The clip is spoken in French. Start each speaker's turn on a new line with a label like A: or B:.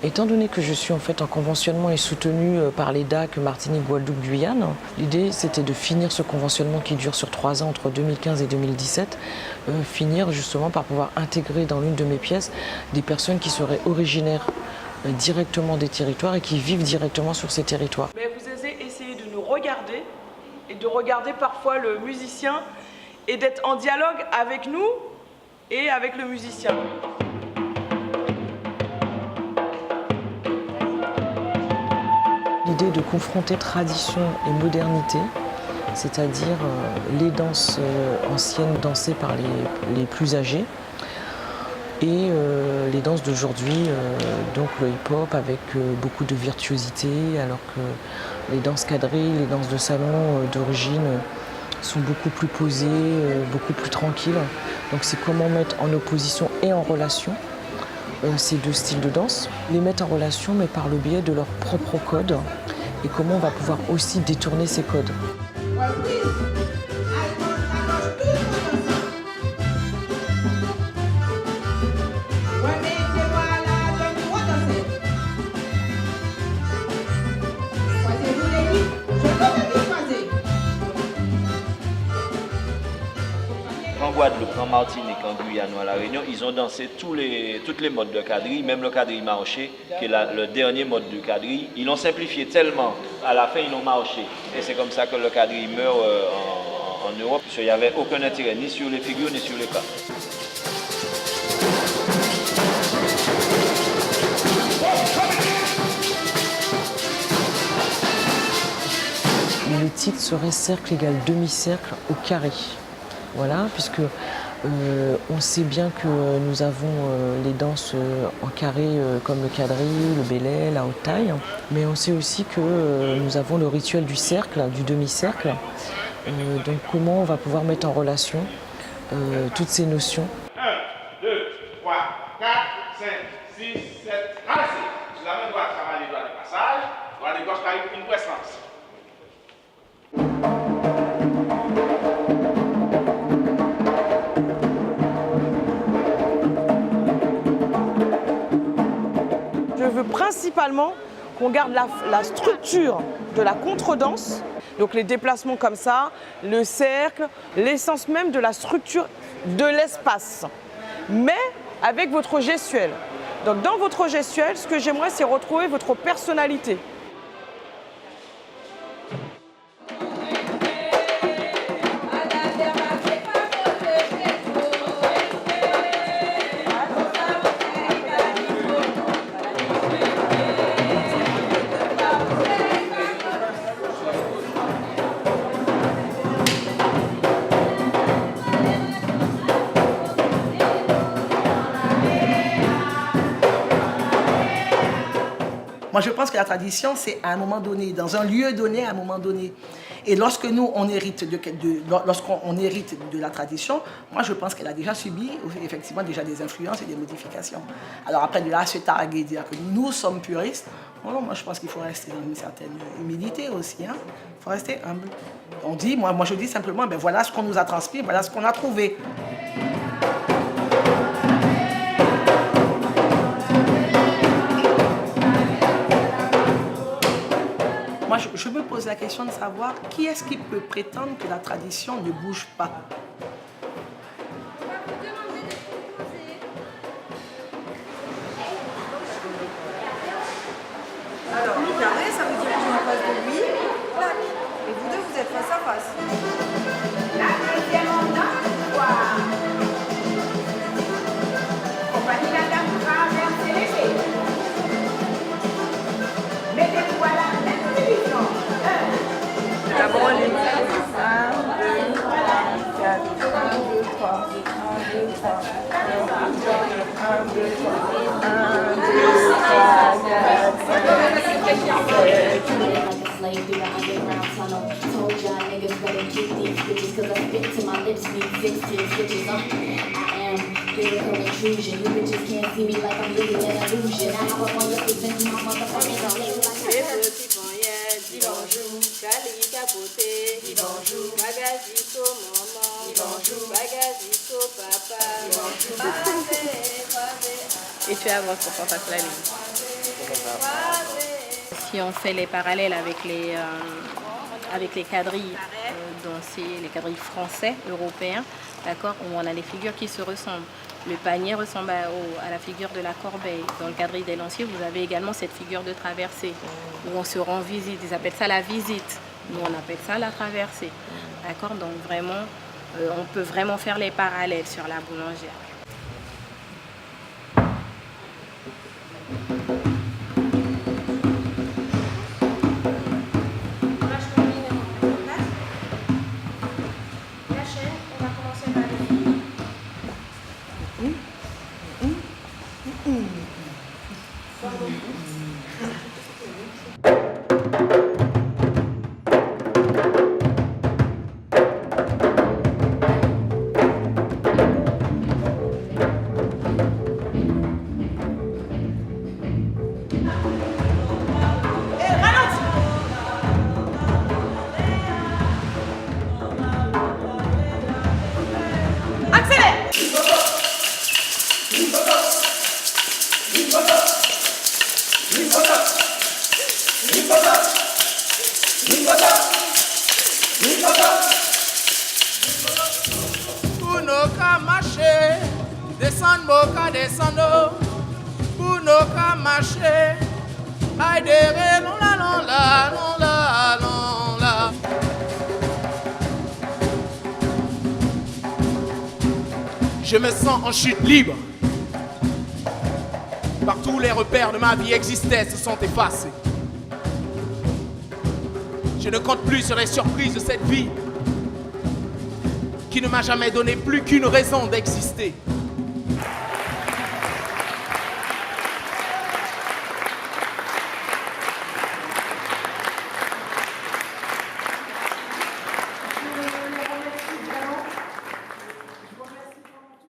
A: Étant donné que je suis en fait en conventionnement et soutenue par les DAC Martinique, Guadeloupe, Guyane, l'idée c'était de finir ce conventionnement qui dure sur 3 ans entre 2015 et 2017, finir justement par pouvoir intégrer dans l'une de mes pièces des personnes qui seraient originaires directement des territoires et qui vivent directement sur ces territoires.
B: Mais vous avez essayé de nous regarder et de regarder parfois le musicien et d'être en dialogue avec nous et avec le musicien.
A: L'idée de confronter tradition et modernité, c'est-à-dire les danses anciennes dansées par les plus âgés et les danses d'aujourd'hui, donc le hip-hop avec beaucoup de virtuosité, alors que les danses quadrillées, les danses de salon d'origine sont beaucoup plus posées, beaucoup plus tranquilles. Donc c'est comment mettre en opposition et en relation ces deux styles de danse, les mettre en relation mais par le biais de leur propre code et comment on va pouvoir aussi détourner ces codes.
C: En Guadeloupe, en Martinique, en Guyane ou à La Réunion, ils ont dansé toutes les modes de quadrille, même le quadrille marché, qui est le dernier mode de quadrille. Ils l'ont simplifié tellement, à la fin ils l'ont marché. Et c'est comme ça que le quadrille meurt en Europe, parce qu'il n'y avait aucun intérêt ni sur les figures ni sur les pas.
A: Le titre serait cercle égale demi-cercle au carré. Voilà, puisque on sait bien que nous avons les danses en carré comme le quadrille, le belay, la haute taille, mais on sait aussi que nous avons le rituel du cercle, du demi-cercle. Donc comment on va pouvoir mettre en relation toutes ces notions.
D: 1, 2, 3, 4, 5, 6, 7, ramassez. Sur la main droite, travaillez les doigts de passage, doigt de gauche, carré, une prestance.
B: Je veux principalement qu'on garde la structure de la contredanse, donc les déplacements comme ça, le cercle, l'essence même de la structure de l'espace, mais avec votre gestuelle. Donc dans votre gestuelle, ce que j'aimerais, c'est retrouver votre personnalité.
E: Moi, je pense que la tradition, c'est à un moment donné, dans un lieu donné, à un moment donné. Et lorsque nous, on hérite lorsqu'on hérite de la tradition, moi, je pense qu'elle a déjà subi, effectivement, déjà des influences et des modifications. Alors après, de là, se targuer et dire que nous sommes puristes, non, moi, je pense qu'il faut rester dans une certaine humilité aussi. Hein. Il faut rester humble. On dit, moi, je dis simplement, ben voilà ce qu'on nous a transmis, voilà ce qu'on a trouvé. Moi, je me pose la question de savoir qui est-ce qui peut prétendre que la tradition ne bouge pas.
F: Alors, carré, ça veut dire que je suis en face de lui, clac. Et vous deux, vous êtes face à face. La deuxième en quoi. Compagnie la dame traverser les pieds. Mettez-vous à la même position. D'abord, les 1, 2, 3, 4. 1, 2, 3. 1, 2, 3. 1, 2, 3. 1, 2, 3, 4, 5.
G: Slave through the underground tunnel. Told y'all niggas better keep these bitches, cause I spit to my lips need 16 stitches. I am lyrical intrusion. You bitches can't see me like I'm living in an illusion. I hop up on your face and do my motherfucking thing like
H: Dis bonjour, Cali capoté. Dis bonjour, Bagazito maman. Dis bonjour, Bagazito papa. Dis bonjour,
F: Et tu avances pour qu'on fasse la ligne.
H: Si on fait les parallèles avec les quadrilles dansés, les quadrilles français, européens, d'accord, où on a des figures qui se ressemblent. Le panier ressemble à la figure de la corbeille. Dans le quadrille des lanciers, vous avez également cette figure de traversée, où on se rend visite. Ils appellent ça la visite. Nous, on appelle ça la traversée. D'accord, donc vraiment, on peut vraiment faire les parallèles sur la boulangère.
D: Je me sens en chute libre. Partout les repères de ma vie existaient se sont effacés. Je ne compte plus sur les surprises de cette vie qui ne m'a jamais donné plus qu'une raison d'exister.